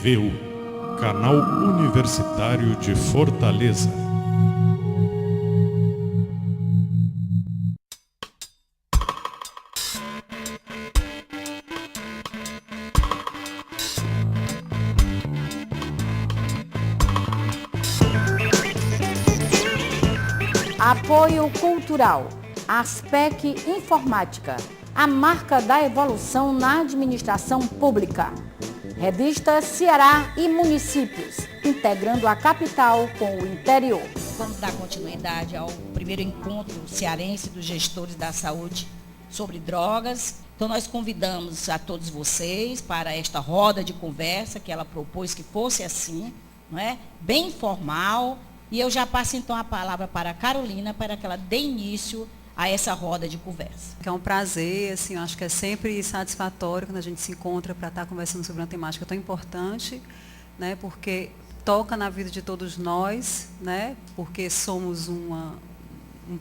TVU, Canal Universitário de Fortaleza. Apoio cultural, Aspec Informática, a marca da evolução na administração pública. Revista Ceará e Municípios, integrando a capital com o interior. Vamos dar continuidade ao primeiro encontro cearense dos gestores da saúde sobre drogas. Então nós convidamos a todos vocês para esta roda de conversa que ela propôs que fosse assim, não é? Bem informal. E eu já passo então a palavra para a Carolina para que ela dê início a essa roda de conversa. É um prazer, assim, eu acho que é sempre satisfatório quando a gente se encontra para estar conversando sobre uma temática tão importante, né, porque toca na vida de todos nós, né, porque somos um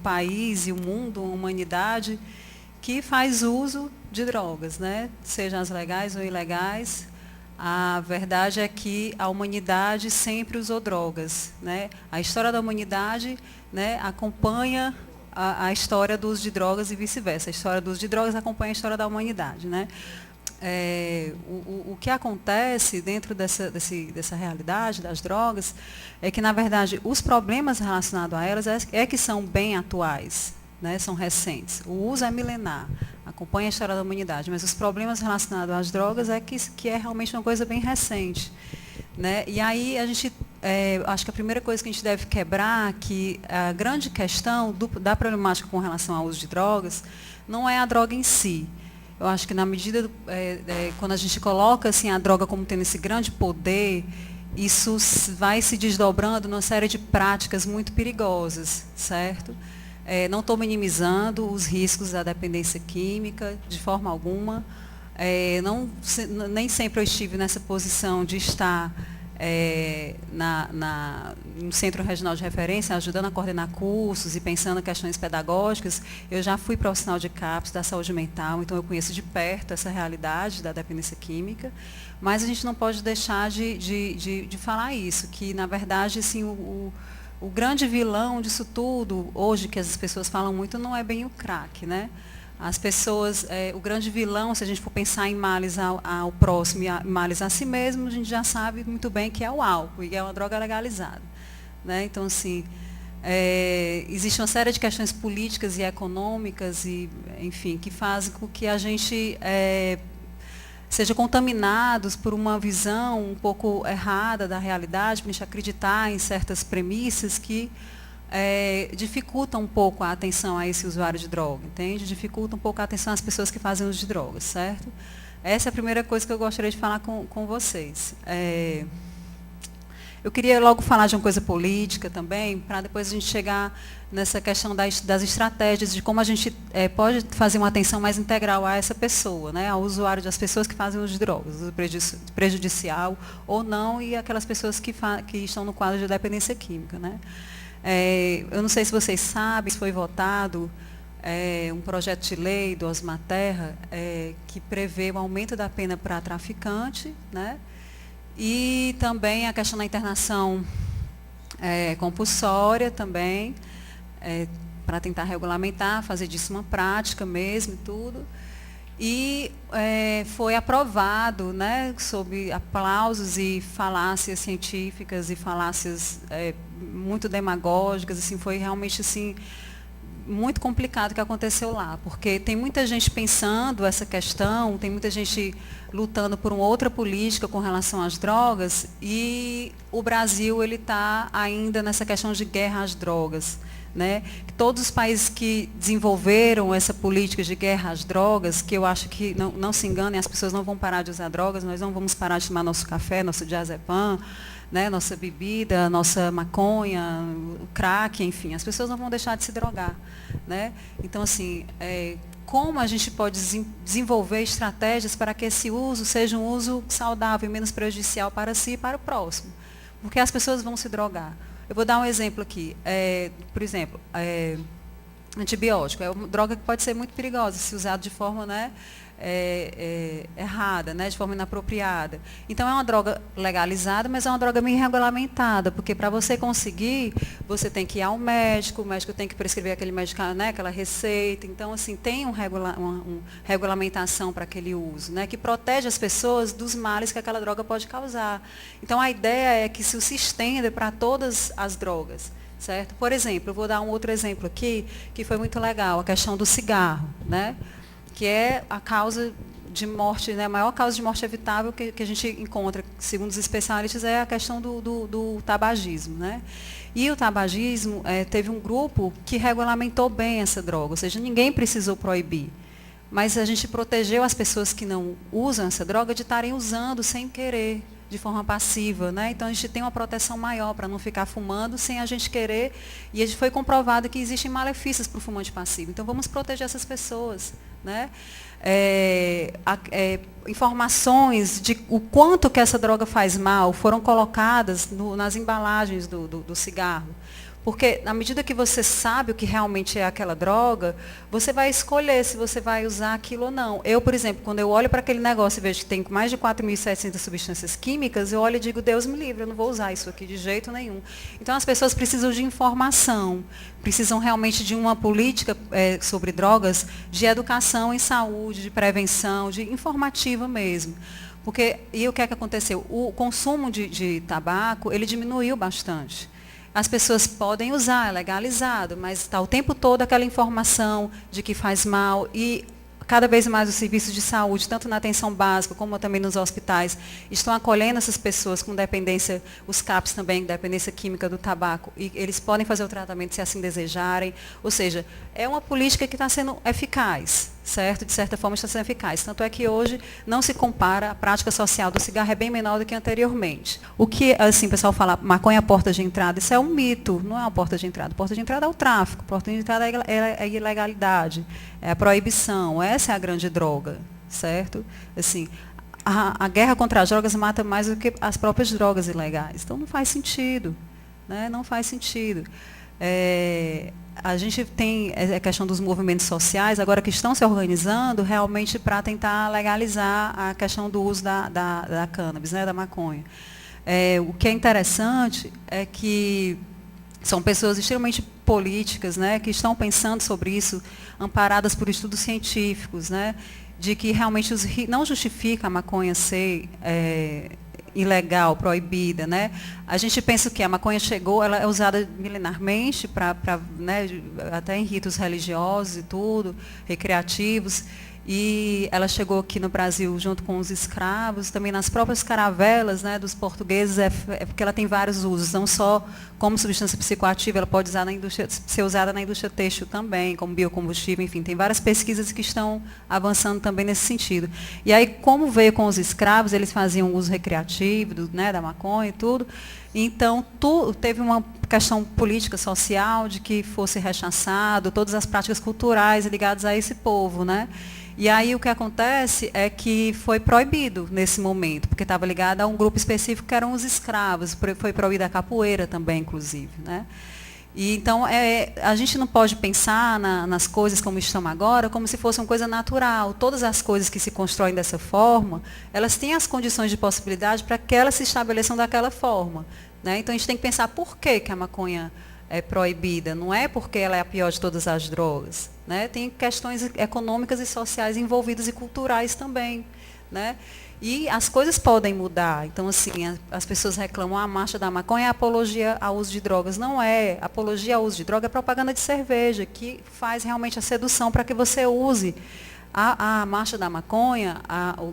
país e um mundo, uma humanidade que faz uso de drogas, né, sejam as legais ou ilegais. A verdade é que a humanidade sempre usou drogas, né? A história da humanidade, né, acompanha a história do uso de drogas e vice-versa. A história do uso de drogas acompanha a história da humanidade, né? O que acontece dentro dessa realidade das drogas é que, na verdade, os problemas relacionados a elas é que são bem atuais, né? São recentes. O uso é milenar, acompanha a história da humanidade, mas os problemas relacionados às drogas é que é realmente uma coisa bem recente, né? E aí a gente, acho que a primeira coisa que a gente deve quebrar, que a grande questão da problemática com relação ao uso de drogas, não é a droga em si. Eu acho que na medida, quando a gente coloca assim, a droga como tendo esse grande poder, isso vai se desdobrando numa série de práticas muito perigosas, certo? Não estou minimizando os riscos da dependência química, de forma alguma. Nem sempre eu estive nessa posição de estar no Centro Regional de Referência, ajudando a coordenar cursos e pensando em questões pedagógicas. Eu já fui profissional de CAPS, da saúde mental, então eu conheço de perto essa realidade da dependência química. Mas a gente não pode deixar de falar isso, que, na verdade, assim, o grande vilão disso tudo, hoje que as pessoas falam muito, não é bem o crack, né? As pessoas, o grande vilão, se a gente for pensar em males ao próximo e males a si mesmo, a gente já sabe muito bem que é o álcool, e é uma droga legalizada, né? Então, assim, existe uma série de questões políticas e econômicas, e, enfim, que fazem com que a gente seja contaminados por uma visão um pouco errada da realidade, para a gente acreditar em certas premissas que dificultam um pouco a atenção a esse usuário de droga, entende? Dificulta um pouco a atenção às pessoas que fazem uso de drogas, certo? Essa é a primeira coisa que eu gostaria de falar com vocês. Eu queria logo falar de uma coisa política também, para depois a gente chegar nessa questão das estratégias, de como a gente pode fazer uma atenção mais integral a essa pessoa, né, ao usuário, das pessoas que fazem uso de drogas, uso prejudicial ou não, e aquelas pessoas que estão no quadro de dependência química, né. Eu não sei se vocês sabem, foi votado um projeto de lei do Osmar Terra que prevê o aumento da pena para traficante, né, e também a questão da internação compulsória também, para tentar regulamentar, fazer disso uma prática mesmo e tudo. E foi aprovado, né, sob aplausos e falácias científicas e falácias muito demagógicas, assim, foi realmente assim, muito complicado o que aconteceu lá, porque tem muita gente pensando essa questão, tem muita gente lutando por uma outra política com relação às drogas, e o Brasil ele está ainda nessa questão de guerra às drogas, né? Todos os países que desenvolveram essa política de guerra às drogas, que eu acho que, não se enganem, as pessoas não vão parar de usar drogas, nós não vamos parar de tomar nosso café, nosso diazepam, né, nossa bebida, nossa maconha, o crack, enfim, as pessoas não vão deixar de se drogar, né? Então, assim, como a gente pode desenvolver estratégias para que esse uso seja um uso saudável e menos prejudicial para si e para o próximo? Porque as pessoas vão se drogar. Eu vou dar um exemplo aqui. Por exemplo, antibiótico é uma droga que pode ser muito perigosa se usado de forma, né, errada, né, de forma inapropriada. Então é uma droga legalizada, mas é uma droga bem regulamentada, porque para você conseguir, você tem que ir ao médico, o médico tem que prescrever aquele medicamento, né, aquela receita. Então, assim, tem uma regulamentação para aquele uso, né, que protege as pessoas dos males que aquela droga pode causar. Então a ideia é que isso se estenda para todas as drogas. Certo? Por exemplo, eu vou dar um outro exemplo aqui, que foi muito legal, a questão do cigarro, né? Que é a causa de morte, né? A maior causa de morte evitável que a gente encontra, segundo os especialistas, é a questão do tabagismo, né? E o tabagismo, teve um grupo que regulamentou bem essa droga, ou seja, ninguém precisou proibir. Mas a gente protegeu as pessoas que não usam essa droga de estarem usando sem querer, de forma passiva, né? Então a gente tem uma proteção maior para não ficar fumando sem a gente querer, e foi comprovado que existem malefícios para o fumante passivo. Então vamos proteger essas pessoas, né? Informações de o quanto que essa droga faz mal foram colocadas nas embalagens do cigarro. Porque, na medida que você sabe o que realmente é aquela droga, você vai escolher se você vai usar aquilo ou não. Eu, por exemplo, quando eu olho para aquele negócio e vejo que tem mais de 4.700 substâncias químicas, eu olho e digo, Deus me livre, eu não vou usar isso aqui de jeito nenhum. Então, as pessoas precisam de informação, precisam realmente de uma política sobre drogas, de educação em saúde, de prevenção, de informativa mesmo. Porque, e o que é que aconteceu? O consumo de tabaco, ele diminuiu bastante. As pessoas podem usar, é legalizado, mas está o tempo todo aquela informação de que faz mal, e cada vez mais os serviços de saúde, tanto na atenção básica como também nos hospitais, estão acolhendo essas pessoas com dependência, os CAPs também, dependência química do tabaco, e eles podem fazer o tratamento se assim desejarem. Ou seja, é uma política que está sendo eficaz, certo? De certa forma está sendo eficaz. Tanto é que hoje não se compara, a prática social do cigarro é bem menor do que anteriormente. O que, assim, o pessoal fala, maconha é a porta de entrada, isso é um mito, não é uma porta de entrada. A porta de entrada é o tráfico, a porta de entrada é a ilegalidade, é a proibição, essa é a grande droga, certo? Assim, a guerra contra as drogas mata mais do que as próprias drogas ilegais. Então não faz sentido, né? Não faz sentido. A gente tem a questão dos movimentos sociais, agora que estão se organizando realmente para tentar legalizar a questão do uso da cannabis, né, da maconha. O que é interessante é que são pessoas extremamente políticas, né, que estão pensando sobre isso, amparadas por estudos científicos, né, de que realmente não justifica a maconha ser ilegal, proibida, né? A gente pensa que a maconha chegou, ela é usada milenarmente né, até em ritos religiosos e tudo, recreativos, e ela chegou aqui no Brasil junto com os escravos, também nas próprias caravelas, né, dos portugueses, porque ela tem vários usos, não só como substância psicoativa, ela pode ser usada na indústria têxtil também, como biocombustível, enfim, tem várias pesquisas que estão avançando também nesse sentido. E aí, como veio com os escravos, eles faziam uso recreativo, né, da maconha e tudo, então teve uma questão política, social, de que fosse rechaçado, todas as práticas culturais ligadas a esse povo, né? E aí o que acontece é que foi proibido nesse momento, porque estava ligado a um grupo específico que eram os escravos, foi proibida a capoeira também, inclusive, né? E então a gente não pode pensar nas coisas como estão agora, como se fosse uma coisa natural. Todas as coisas que se constroem dessa forma, elas têm as condições de possibilidade para que elas se estabeleçam daquela forma, né? Então a gente tem que pensar por que a maconha é proibida, não é porque ela é a pior de todas as drogas, né? Tem questões econômicas e sociais envolvidas e culturais também, né? E as coisas podem mudar. Então, assim, as pessoas reclamam, a marcha da maconha é apologia ao uso de drogas. Não é. Apologia ao uso de droga é propaganda de cerveja, que faz realmente a sedução para que você use. A marcha da maconha,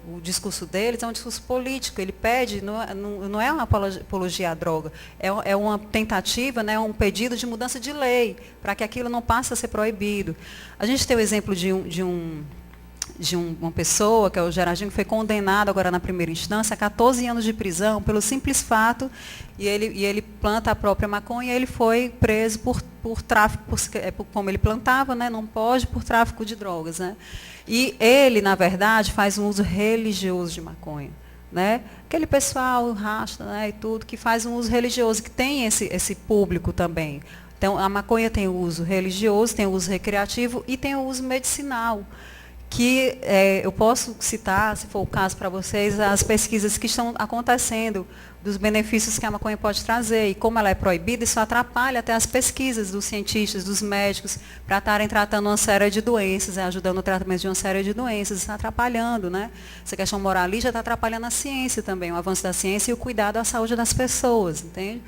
o discurso deles é um discurso político. Ele pede, não é uma apologia à droga, é uma tentativa, né, um pedido de mudança de lei, para que aquilo não passe a ser proibido. A gente tem o exemplo de uma pessoa, que é o Gerardinho, que foi condenado agora na primeira instância a 14 anos de prisão pelo simples fato, e ele planta a própria maconha, e ele foi preso por tráfico, como ele plantava, né, não pode, por tráfico de drogas, né? E ele, na verdade, faz um uso religioso de maconha, né? Aquele pessoal rasta, né, e tudo, que faz um uso religioso, que tem esse público também. Então, a maconha tem o uso religioso, tem o uso recreativo e tem o uso medicinal, que eu posso citar, se for o caso para vocês, as pesquisas que estão acontecendo dos benefícios que a maconha pode trazer. E como ela é proibida, isso atrapalha até as pesquisas dos cientistas, dos médicos, para estarem tratando uma série de doenças, ajudando no tratamento de uma série de doenças, está atrapalhando, né? Essa questão moralista está atrapalhando a ciência também, o avanço da ciência e o cuidado à saúde das pessoas, entende?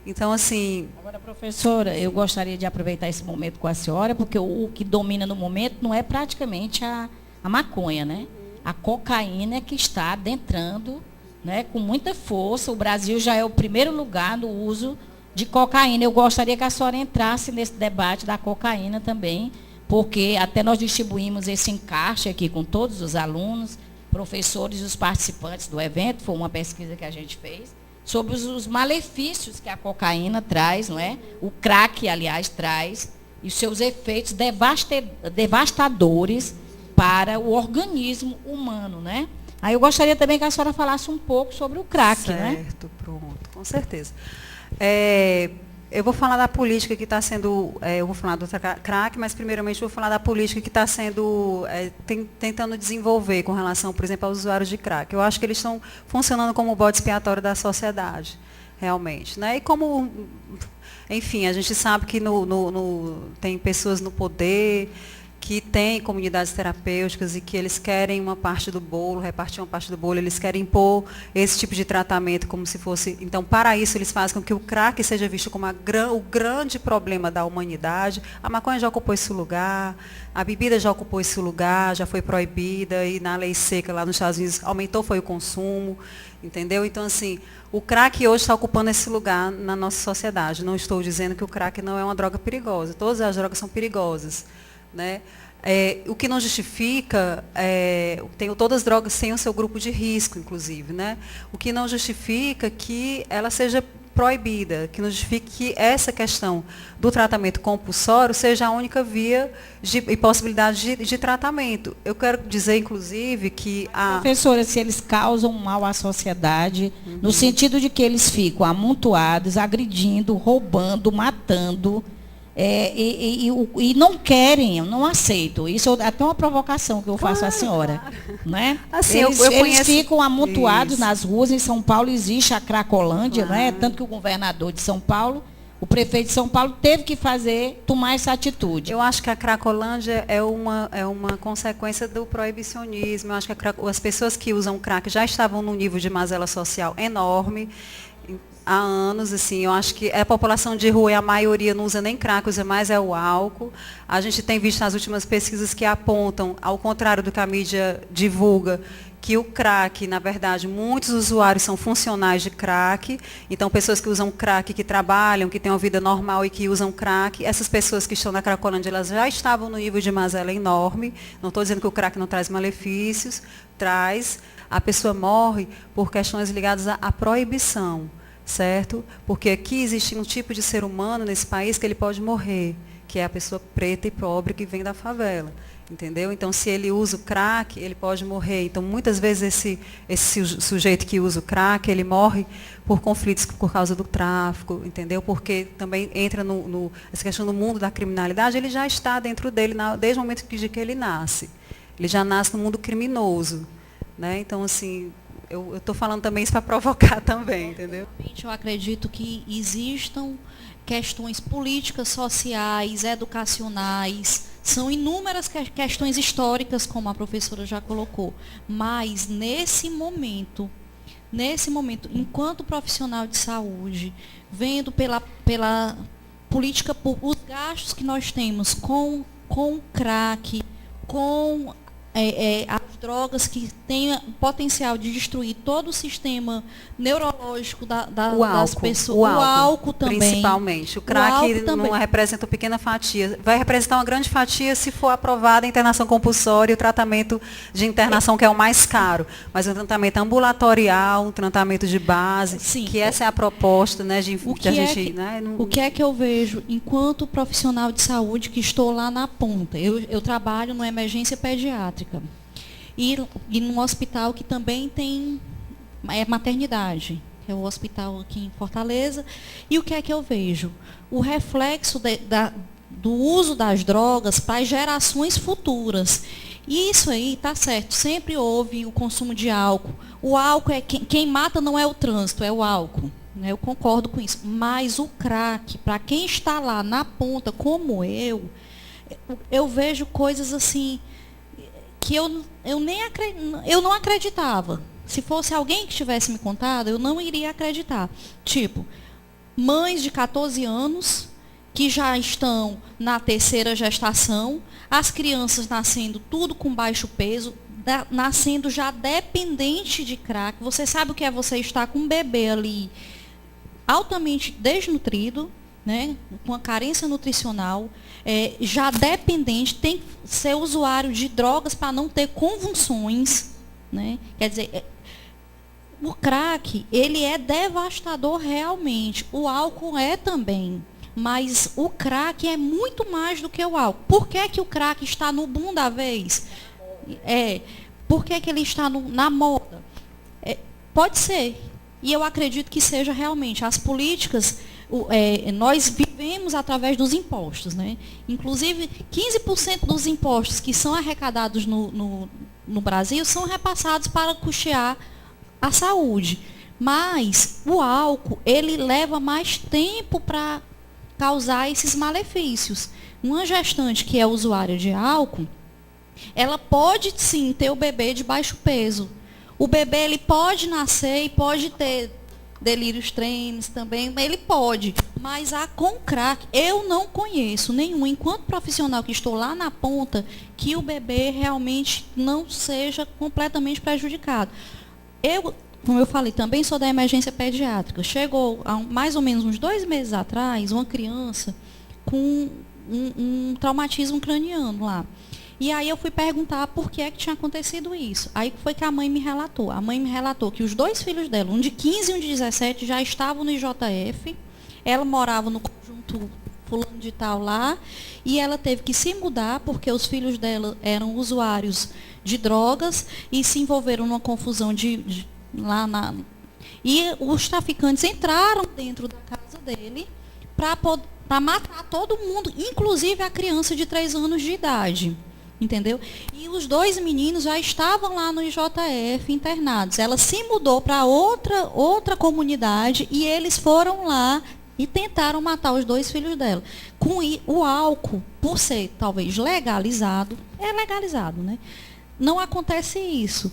Então, assim... Agora, professora, eu gostaria de aproveitar esse momento com a senhora, porque o que domina no momento não é praticamente a maconha, né? A cocaína é que está adentrando, né, com muita força. O Brasil já é o primeiro lugar no uso de cocaína. Eu gostaria que a senhora entrasse nesse debate da cocaína também, porque até nós distribuímos esse encarte aqui com todos os alunos, professores e os participantes do evento. Foi uma pesquisa que a gente fez sobre os malefícios que a cocaína traz, não é? O crack, aliás, traz, e os seus efeitos devastadores para o organismo humano, né? Aí eu gostaria também que a senhora falasse um pouco sobre o crack, né? Certo, pronto, com certeza. Eu vou falar da política que está sendo, eu vou falar do crack, mas primeiramente eu vou falar da política que está sendo, tentando desenvolver com relação, por exemplo, aos usuários de crack. Eu acho que eles estão funcionando como o bode expiatório da sociedade, realmente, né? E como, enfim, a gente sabe que tem pessoas no poder que têm comunidades terapêuticas e que eles querem uma parte do bolo, repartir uma parte do bolo, eles querem impor esse tipo de tratamento como se fosse... Então, para isso, eles fazem com que o crack seja visto como o grande problema da humanidade. A maconha já ocupou esse lugar, a bebida já ocupou esse lugar, já foi proibida, e na lei seca lá nos Estados Unidos aumentou foi o consumo, entendeu? Então, assim, o crack hoje está ocupando esse lugar na nossa sociedade. Não estou dizendo que o crack não é uma droga perigosa, todas as drogas são perigosas, né? O que não justifica, todas as drogas têm o seu grupo de risco, inclusive, né? O que não justifica que ela seja proibida, que não justifique que essa questão do tratamento compulsório seja a única via e possibilidade de tratamento. Eu quero dizer, inclusive, que Professora, se eles causam mal à sociedade, no sentido de que eles ficam amontoados, agredindo, roubando, matando... e não querem, não aceitam. Isso é até uma provocação que eu faço à senhora. Claro. Né? Assim, eles ficam amontoados nas ruas. Em São Paulo existe a Cracolândia, claro. Não é? Tanto que o governador de São Paulo, o prefeito de São Paulo, teve que tomar essa atitude. Eu acho que a Cracolândia é uma consequência do proibicionismo. Eu acho que as pessoas que usam crack já estavam num nível de mazela social enorme. Há anos, assim, eu acho que a população de rua, a maioria não usa nem crack, usa mais o álcool. A gente tem visto nas últimas pesquisas que apontam, ao contrário do que a mídia divulga, que o crack, na verdade, muitos usuários são funcionais de crack. Então, pessoas que usam crack, que trabalham, que têm uma vida normal e que usam crack, essas pessoas que estão na Cracolândia, elas já estavam no nível de mazela enorme. Não estou dizendo que o crack não traz malefícios, traz. A pessoa morre por questões ligadas à proibição. Certo? Porque aqui existe um tipo de ser humano nesse país que ele pode morrer, que é a pessoa preta e pobre que vem da favela. Entendeu? Então, se ele usa o crack, ele pode morrer. Então, muitas vezes, esse sujeito que usa o crack, ele morre por conflitos por causa do tráfico, entendeu? Porque também entra essa questão do mundo da criminalidade, ele já está dentro dele desde o momento que ele nasce. Ele já nasce no mundo criminoso. Né? Então, assim... Eu estou falando também isso para provocar também, entendeu? Eu acredito que existam questões políticas, sociais, educacionais, são inúmeras questões históricas, como a professora já colocou, mas nesse momento, enquanto profissional de saúde, vendo pela política, os gastos que nós temos com o crack, com as drogas que têm potencial de destruir todo o sistema neurológico das pessoas. O álcool também. Principalmente. O crack não representa uma pequena fatia. Vai representar uma grande fatia se for aprovada a internação compulsória e o tratamento de internação, que é o mais caro. Mas um tratamento ambulatorial, um tratamento de base, sim, que essa é a proposta, né, o que é que eu vejo enquanto profissional de saúde que estou lá na ponta? Eu trabalho numa emergência pediátrica. E num hospital que também tem maternidade, que é o hospital aqui em Fortaleza. E o que é que eu vejo? O reflexo do uso das drogas para as gerações futuras. E isso aí tá certo, sempre houve o consumo de álcool. O álcool quem mata não é o trânsito, é o álcool. Né? Eu concordo com isso. Mas o crack, para quem está lá na ponta, como eu vejo coisas assim que eu não acreditava. Se fosse alguém que tivesse me contado, eu não iria acreditar. Tipo, mães de 14 anos que já estão na terceira gestação, as crianças nascendo tudo com baixo peso, nascendo já dependente de crack. Você sabe o que é você estar com um bebê ali altamente desnutrido, né, com a carência nutricional, já dependente, tem que ser usuário de drogas para não ter convulsões, né? Quer dizer, o crack, ele é devastador realmente, o álcool é também, mas o crack é muito mais do que o álcool. Por que que o crack está no boom da vez? Por que que ele está na moda? Pode ser, e eu acredito que seja realmente. As políticas, nós vivemos através dos impostos, né? Inclusive, 15% dos impostos que são arrecadados no Brasil são repassados para custear a saúde. Mas o álcool, ele leva mais tempo para causar esses malefícios. Uma gestante que é usuária de álcool, ela pode sim ter o bebê de baixo peso. O bebê, ele pode nascer e pode ter delírios trênicos também, ele pode. Mas com crack, eu não conheço nenhum, enquanto profissional que estou lá na ponta, que o bebê realmente não seja completamente prejudicado. Como eu falei, também sou da emergência pediátrica. Chegou, há mais ou menos uns 2 meses atrás, uma criança com um traumatismo craniano lá. E aí eu fui perguntar por que tinha acontecido isso. Aí foi que a mãe me relatou. A mãe me relatou que os 2 filhos dela, um de 15 e um de 17, já estavam no IJF. Ela morava no conjunto fulano de tal lá. E ela teve que se mudar porque os filhos dela eram usuários de drogas e se envolveram numa confusão E os traficantes entraram dentro da casa dele para matar todo mundo, inclusive a criança de 3 anos de idade. Entendeu? E os 2 meninos já estavam lá no IJF internados. Ela se mudou para outra comunidade e eles foram lá e tentaram matar os 2 filhos dela. Com o álcool, por ser talvez legalizado, é legalizado, né? Não acontece isso.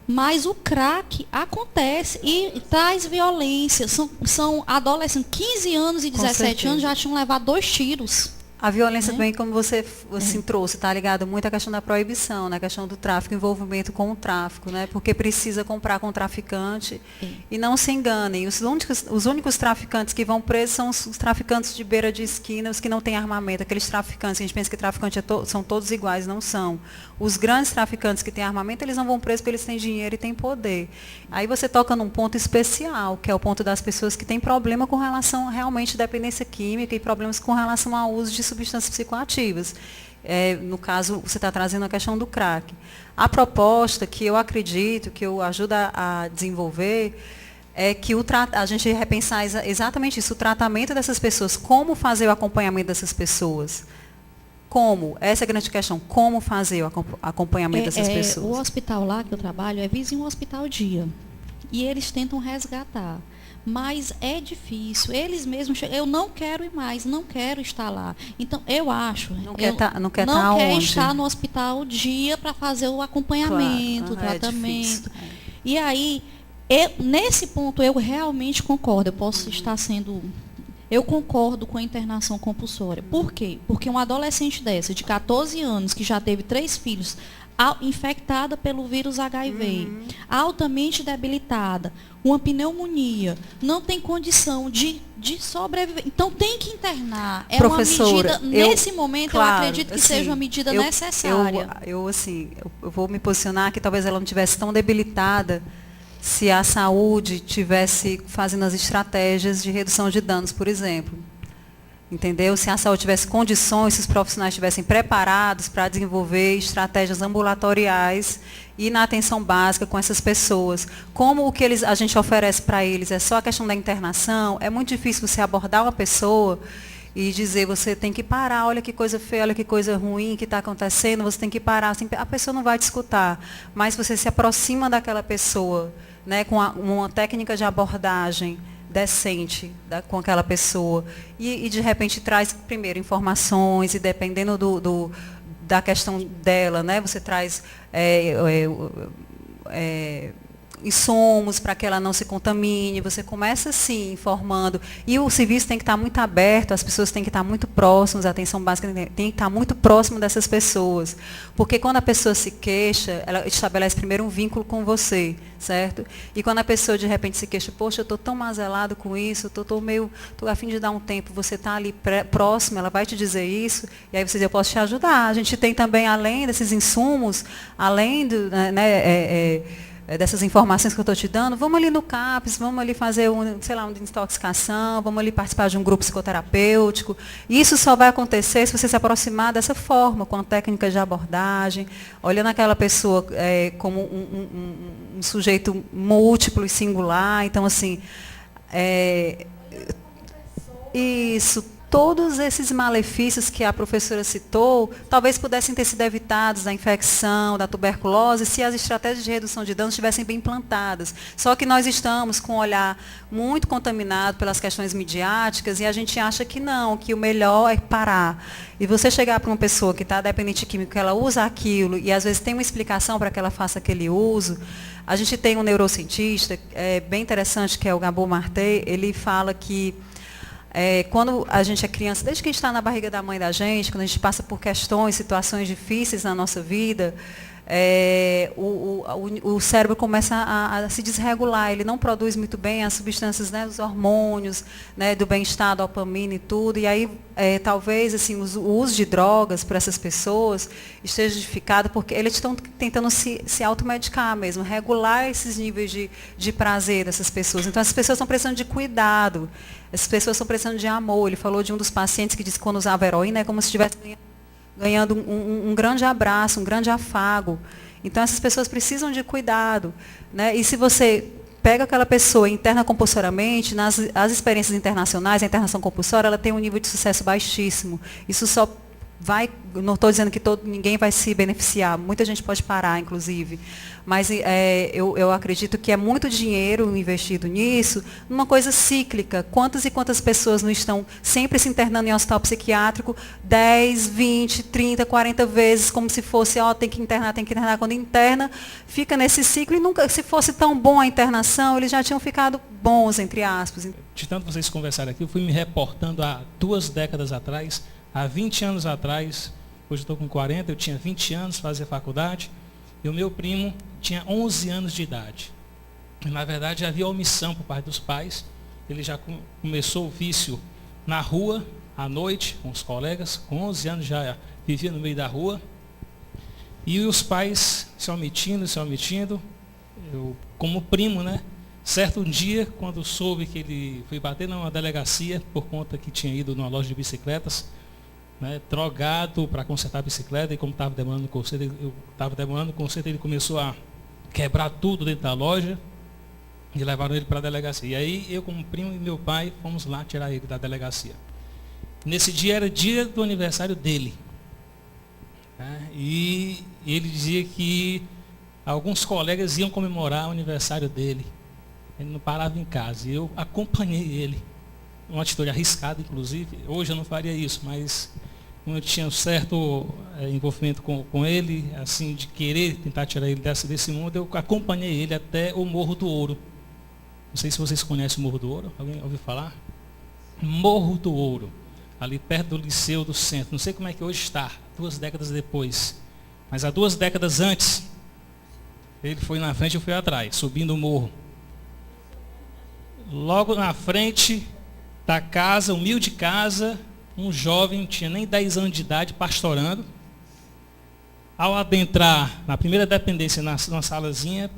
Mas o crack acontece e traz violência. São adolescentes, 15 anos e 17 anos já tinham levado 2 tiros. A violência também, como você assim, trouxe, está ligado muito à questão da proibição, né? A questão do tráfico, envolvimento com o tráfico, né? Porque precisa comprar com o traficante. E não se enganem, os únicos traficantes que vão presos são os traficantes de beira de esquina, os que não têm armamento, aqueles traficantes, a gente pensa que traficante são todos iguais, não são. Os grandes traficantes que têm armamento, eles não vão presos porque eles têm dinheiro e têm poder. Aí você toca num ponto especial, que é o ponto das pessoas que têm problema com relação realmente à dependência química e problemas com relação ao uso de substâncias psicoativas. No caso, você está trazendo a questão do crack. A proposta que eu acredito, que eu ajudo a desenvolver, é que a gente repensar exatamente isso, o tratamento dessas pessoas, como fazer o acompanhamento dessas pessoas. Como? Essa é a grande questão. Como fazer o acompanhamento dessas pessoas? O hospital lá que eu trabalho é vizinho ao Hospital Dia. E eles tentam resgatar. Mas é difícil. Eles mesmos chegam. Eu não quero ir mais, não quero estar lá. Então, eu acho. Não quer estar no Hospital Dia para fazer o acompanhamento, claro. o tratamento. E aí, nesse ponto, eu realmente concordo. Eu posso estar sendo. Eu concordo com a internação compulsória. Por quê? Porque uma adolescente dessa, de 14 anos, que já teve 3 filhos, infectada pelo vírus HIV, altamente debilitada, uma pneumonia, não tem condição de sobreviver. Então, tem que internar. É Professora, uma medida, nesse momento, claro, eu acredito que seja uma medida necessária. Eu vou me posicionar que talvez ela não tivesse tão debilitada se a saúde tivesse fazendo as estratégias de redução de danos, por exemplo. Entendeu? Se a saúde tivesse condições, se os profissionais estivessem preparados para desenvolver estratégias ambulatoriais e na atenção básica com essas pessoas. Como o que a gente oferece para eles é só a questão da internação, é muito difícil você abordar uma pessoa e dizer, você tem que parar, olha que coisa feia, olha que coisa ruim que está acontecendo, você tem que parar. Assim, a pessoa não vai te escutar, mas você se aproxima daquela pessoa, né, com uma técnica de abordagem decente com aquela pessoa e de repente traz primeiro informações e dependendo da questão dela, né, você traz insumos para que ela não se contamine, você começa assim, informando. E o serviço tem que estar muito aberto, as pessoas têm que estar muito próximas, a atenção básica tem que estar muito próximo dessas pessoas. Porque quando a pessoa se queixa, ela estabelece primeiro um vínculo com você, certo? E quando a pessoa de repente se queixa, poxa, eu estou tão mazelado com isso, estou a fim de dar um tempo, você está ali próximo, ela vai te dizer isso, e aí você diz, eu posso te ajudar. A gente tem também, além desses insumos, além do, dessas informações que eu estou te dando, vamos ali no CAPES, vamos ali fazer uma desintoxicação, vamos ali participar de um grupo psicoterapêutico. Isso só vai acontecer se você se aproximar dessa forma, com a técnica de abordagem, olhando aquela pessoa como um sujeito múltiplo e singular. Então, assim, isso. Todos esses malefícios que a professora citou, talvez pudessem ter sido evitados da infecção, da tuberculose, se as estratégias de redução de danos estivessem bem implantadas. Só que nós estamos com um olhar muito contaminado pelas questões midiáticas e a gente acha que não, que o melhor é parar. E você chegar para uma pessoa que está dependente de químico, que ela usa aquilo e às vezes tem uma explicação para que ela faça aquele uso. A gente tem um neurocientista, bem interessante, que é o Gabor Mate, ele fala que quando a gente é criança, desde que a gente está na barriga da mãe da gente, quando a gente passa por questões, situações difíceis na nossa vida, o cérebro começa a se desregular, ele não produz muito bem as substâncias, né, os hormônios, né, do bem-estar, dopamina e tudo, e aí talvez assim, o uso de drogas por essas pessoas esteja justificado porque eles estão tentando se automedicar mesmo, regular esses níveis de prazer dessas pessoas. Então, essas pessoas estão precisando de cuidado, essas pessoas estão precisando de amor. Ele falou de um dos pacientes que disse que quando usava heroína é como se estivesse ganhando um grande abraço, um grande afago. Então, essas pessoas precisam de cuidado, né? E se você pega aquela pessoa e interna compulsoriamente, as experiências internacionais, a internação compulsória, ela tem um nível de sucesso baixíssimo. Isso só vai, não estou dizendo que ninguém vai se beneficiar, muita gente pode parar, inclusive, mas eu acredito que é muito dinheiro investido nisso, numa coisa cíclica. Quantas e quantas pessoas não estão sempre se internando em hospital psiquiátrico 10, 20, 30, 40 vezes, como se fosse, tem que internar, quando interna, fica nesse ciclo, e nunca, se fosse tão bom a internação, eles já tinham ficado bons, entre aspas. De tanto vocês conversarem aqui, eu fui me reportando há 2 décadas atrás, há 20 anos atrás, hoje eu estou com 40, eu tinha 20 anos, fazia faculdade, e o meu primo tinha 11 anos de idade. E, na verdade, havia omissão por parte dos pais. Ele já começou o vício na rua, à noite, com os colegas, com 11 anos já vivia no meio da rua. E os pais se omitindo, eu como primo, né? Certo dia, quando soube que ele foi bater numa delegacia, por conta que tinha ido numa loja de bicicletas, né, drogado para consertar a bicicleta, e como estava demorando o conserto, ele começou a quebrar tudo dentro da loja e levaram ele para a delegacia. E aí eu, como primo e meu pai, fomos lá tirar ele da delegacia. Nesse dia era dia do aniversário dele. Né, e ele dizia que alguns colegas iam comemorar o aniversário dele. Ele não parava em casa. E eu acompanhei ele. Uma atitude arriscada, inclusive. Hoje eu não faria isso, mas eu tinha um certo envolvimento com ele, assim, de querer tentar tirar ele desse mundo, eu acompanhei ele até o Morro do Ouro. Não sei se vocês conhecem o Morro do Ouro. Alguém ouviu falar? Morro do Ouro, ali perto do Liceu do Centro. Não sei como é que hoje está, 2 décadas depois. Mas há 2 décadas antes, ele foi na frente e eu fui atrás, subindo o morro. Logo na frente da casa, humilde casa, um jovem, não tinha nem 10 anos de idade, pastorando. Ao adentrar na primeira dependência, numa salazinha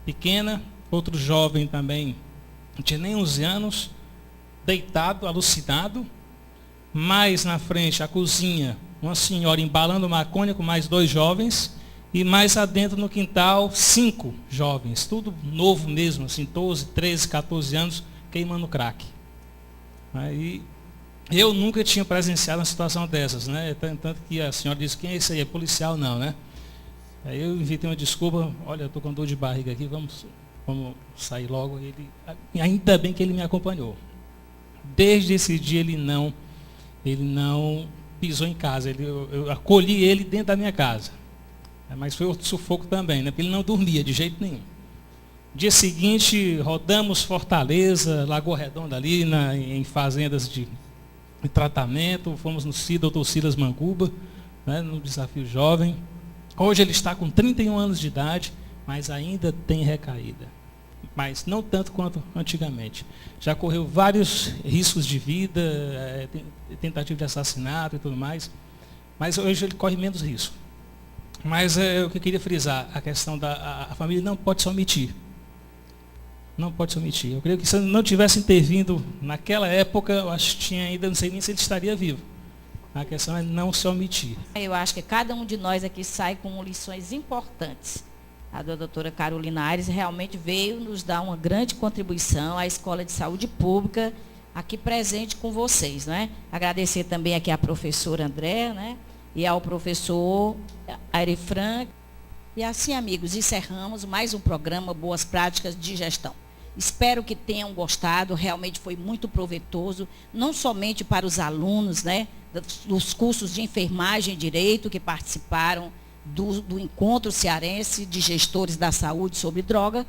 pequena, outro jovem também, não tinha nem 11 anos, deitado, alucinado. Mais na frente, a cozinha, uma senhora embalando maconha com mais 2 jovens. E mais adentro no quintal, 5 jovens, tudo novo mesmo, assim, 12, 13, 14 anos, queimando crack. Aí Eu nunca tinha presenciado uma situação dessas, né? Tanto que a senhora disse, quem é esse aí? É policial? Não, né? Aí eu inventei uma desculpa, olha, eu estou com dor de barriga aqui, vamos sair logo. Ainda bem que ele me acompanhou. Desde esse dia ele não pisou em casa, eu acolhi ele dentro da minha casa. Mas foi outro sufoco também, né? Porque ele não dormia de jeito nenhum. Dia seguinte, rodamos Fortaleza, Lagoa Redonda ali, em fazendas de tratamento, fomos no Dr. Silas Manguba, né, no Desafio Jovem. Hoje ele está com 31 anos de idade, mas ainda tem recaída. Mas não tanto quanto antigamente. Já correu vários riscos de vida, tentativa de assassinato e tudo mais, mas hoje ele corre menos risco. Mas o que eu queria frisar, a questão a família não pode se omitir. Não pode se omitir. Eu creio que se eu não tivesse intervindo naquela época, eu acho que tinha ainda, não sei nem se ele estaria vivo. A questão é não se omitir. Eu acho que cada um de nós aqui sai com lições importantes. A doutora Carolina Aires realmente veio nos dar uma grande contribuição à Escola de Saúde Pública, aqui presente com vocês, né? Agradecer também aqui à professora André, né? E ao professor Aire Frank. E assim, amigos, encerramos mais um programa Boas Práticas de Gestão. Espero que tenham gostado, realmente foi muito proveitoso, não somente para os alunos, né, dos cursos de enfermagem e direito que participaram do Encontro Cearense de Gestores da Saúde sobre Droga,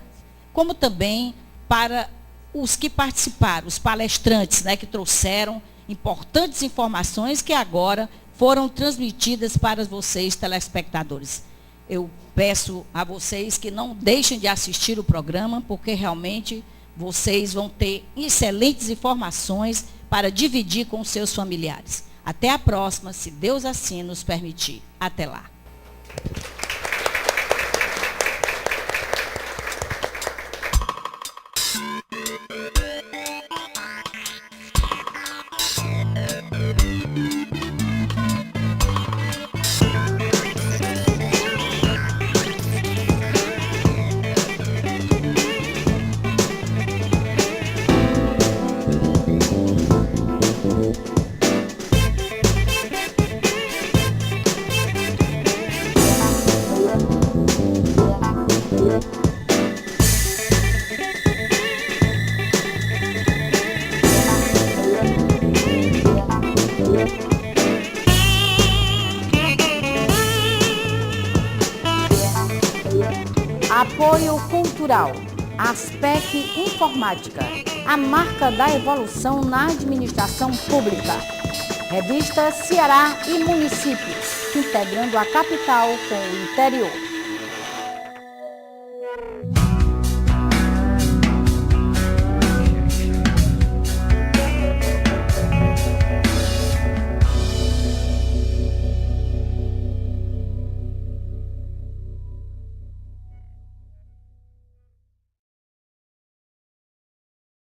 como também para os que participaram, os palestrantes, né, que trouxeram importantes informações que agora foram transmitidas para vocês, telespectadores. Eu peço a vocês que não deixem de assistir o programa, porque realmente vocês vão ter excelentes informações para dividir com seus familiares. Até a próxima, se Deus assim nos permitir. Até lá. Apoio cultural, Aspec Informática, a marca da evolução na administração pública. Revista Ceará e Municípios, integrando a capital com o interior.